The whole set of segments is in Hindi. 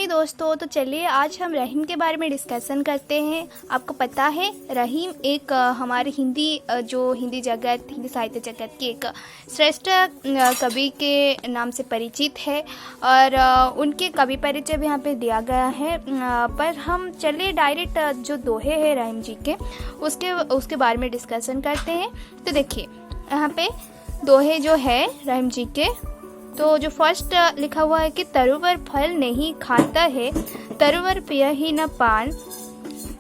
जी दोस्तों, तो चलिए आज हम रहीम के बारे में डिस्कशन करते हैं। आपको पता है रहीम एक हमारे हिंदी जगत, हिंदी साहित्य जगत की एक श्रेष्ठ कवि के नाम से परिचित है और उनके कवि परिचय भी यहाँ पे दिया गया है। पर हम चलिए डायरेक्ट जो दोहे हैं रहीम जी के उसके बारे में डिस्कशन करते हैं। तो देखिए यहाँ पे दोहे जो है रहीम जी के, तो जो फर्स्ट लिखा हुआ है कि तरुवर फल नहीं खाता है, तरुवर पिय ही न पान,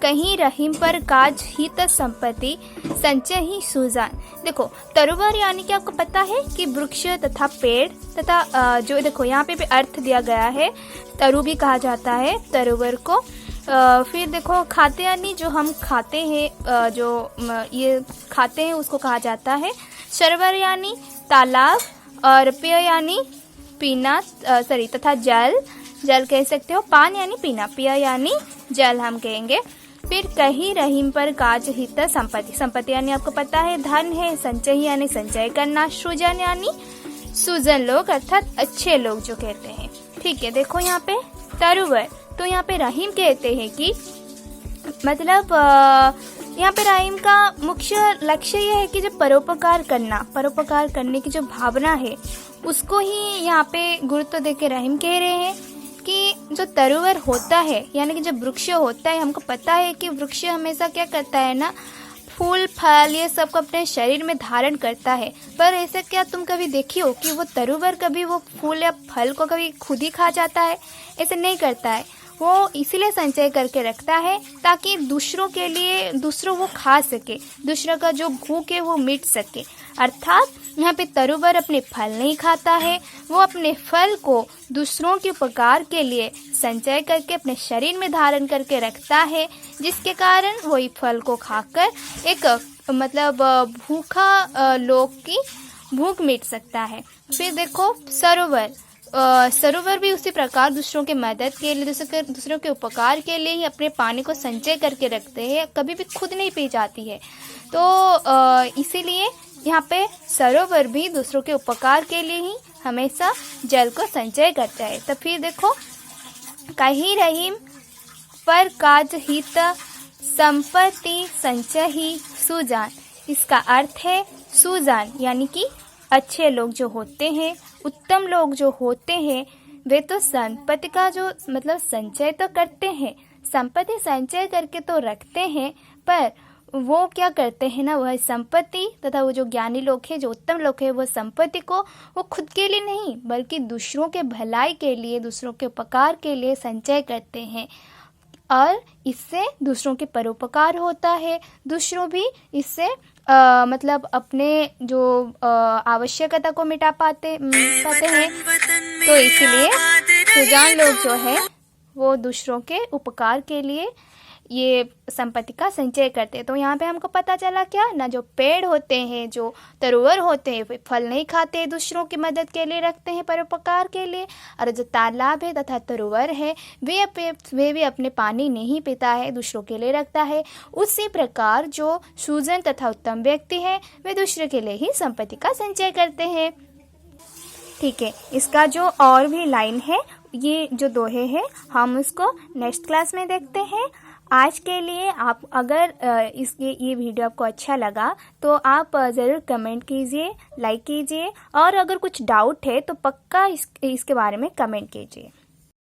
कहीं रहीम पर काज हित संपत्ति, संचय ही सुजान। देखो तरुवर यानी कि आपको पता है कि वृक्ष तथा पेड़ तथा जो देखो यहाँ पे भी अर्थ दिया गया है, तरु भी कहा जाता है तरुवर को। फिर देखो खाते यानी जो हम खाते हैं, ये खाते हैं उसको कहा जाता है। सरोवर यानी तालाब और पेय यानी पीना तथा जल कह सकते हो। पान यानी पीना, पेय यानी जल हम कहेंगे। फिर कहीं रहीम पर काज हित संपत्ति यानी आपको पता है धन है। संचय यानी संचय करना। सृजन यानी सुजन लोग अर्थात अच्छे लोग जो कहते हैं। ठीक है, देखो यहाँ पे तरुवर, तो यहाँ पे रहीम कहते हैं कि मतलब यहाँ पे रहीम का मुख्य लक्ष्य ये है कि जो परोपकार करने की जो भावना है उसको ही यहाँ पे गुरुत्व देके रहीम कह रहे हैं कि जो तरुवर होता है यानी कि जो वृक्ष होता है, हमको पता है कि वृक्ष हमेशा क्या करता है ना, फूल फल ये सब को अपने शरीर में धारण करता है। पर ऐसे क्या तुम कभी देखी हो कि वो तरुवर कभी वो फूल या फल को कभी खुद ही खा जाता है? ऐसे नहीं करता है। वो इसीलिए संचय करके रखता है ताकि दूसरों वो खा सके, दूसरों का जो भूख है वो मिट सके। अर्थात यहाँ पे तरुवर अपने फल नहीं खाता है, वो अपने फल को दूसरों के उपकार के लिए संचय करके अपने शरीर में धारण करके रखता है, जिसके कारण वही फल को खाकर एक मतलब भूखा लोग की भूख मिट सकता है। फिर देखो सरोवर भी उसी प्रकार दूसरों के मदद के लिए, दूसरों के उपकार के लिए ही अपने पानी को संचय करके रखते हैं, कभी भी खुद नहीं पी जाती है। तो इसीलिए यहाँ पे सरोवर भी दूसरों के उपकार के लिए ही हमेशा जल को संचय करता है। तो फिर देखो कहीं रहीम पर काज हित संपत्ति, संचय ही सुजान। इसका अर्थ है सुजान यानी कि अच्छे लोग जो होते हैं, उत्तम लोग जो होते हैं, वे तो संपत्ति का जो मतलब संचय तो करते हैं, संपत्ति संचय करके तो रखते हैं, पर वो क्या करते हैं ना, वह संपत्ति तथा वो जो ज्ञानी लोग हैं, जो उत्तम लोग हैं, वो संपत्ति को वो खुद के लिए नहीं बल्कि दूसरों के भलाई के लिए, दूसरों के उपकार के लिए संचय करते हैं और इससे दूसरों के परोपकार होता है। दूसरों भी इससे मतलब अपने जो आवश्यकता को मिटा पाते हैं। तो इसीलिए सुजान लोग जो है वो दूसरों के उपकार के लिए ये संपत्ति का संचय करते हैं। तो यहाँ पे हमको पता चला क्या ना, जो पेड़ होते हैं, जो तरुवर होते हैं, वे फल नहीं खाते, दूसरों की मदद के लिए रखते हैं, परोपकार के लिए। और जो तालाब है तथा तरुवर है वे भी अपने पानी नहीं पीता है, दूसरों के लिए रखता है। उसी प्रकार जो सुजन तथा उत्तम व्यक्ति है वे दूसरे के लिए ही संपत्ति का संचय करते हैं। ठीक है, इसका जो और भी लाइन है, ये जो दोहे है हम उसको नेक्स्ट क्लास में देखते हैं। आज के लिए आप अगर ये वीडियो आपको अच्छा लगा तो आप ज़रूर कमेंट कीजिए, लाइक कीजिए और अगर कुछ डाउट है तो पक्का इसके बारे में कमेंट कीजिए।